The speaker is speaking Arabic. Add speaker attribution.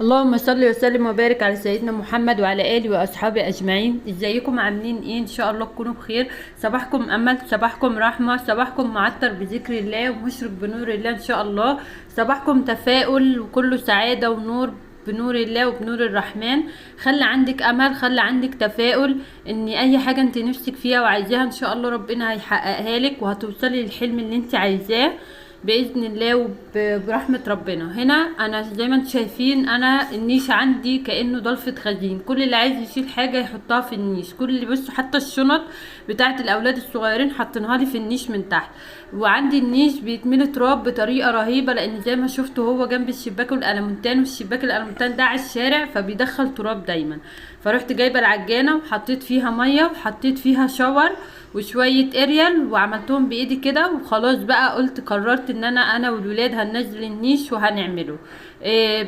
Speaker 1: اللهم صل وسلم وبارك على سيدنا محمد وعلى اله واصحابه اجمعين. ازيكم؟ عاملين ايه؟ ان شاء الله تكونوا بخير. صباحكم امل، صباحكم رحمه، صباحكم معطر بذكر الله ومشرق بنور الله ان شاء الله. صباحكم تفاؤل وكله سعاده ونور بنور الله وبنور الرحمن. خلي عندك امل، خلي عندك تفاؤل ان اي حاجه انت نفسك فيها وعايزاها ان شاء الله ربنا هيحققها لك، وهتوصلي للحلم اللي انت عايزاه باذن الله وبرحمه ربنا. هنا انا زي ما انتم شايفين، انا النيش عندي كانه ضلفه خزين، كل اللي عايز يشيل حاجه يحطها في النيش. كل اللي بصوا حتى الشنط بتاعه الاولاد الصغيرين حاطينها لي في النيش من تحت. وعندي النيش بيتملي تراب بطريقه رهيبه، لان زي ما شفتوا هو جنب الشباك الالمونتان، والشباك الالمونتان ده على الشارع فبيدخل تراب دايما. فروحت جايبه العجانه وحطيت فيها ميه وحطيت فيها شاور وشويه اريال وعملتهم بايدي كده، وخلاص بقى قلت قررت ان انا والولاد هننزل النيش وهنعمله. إيه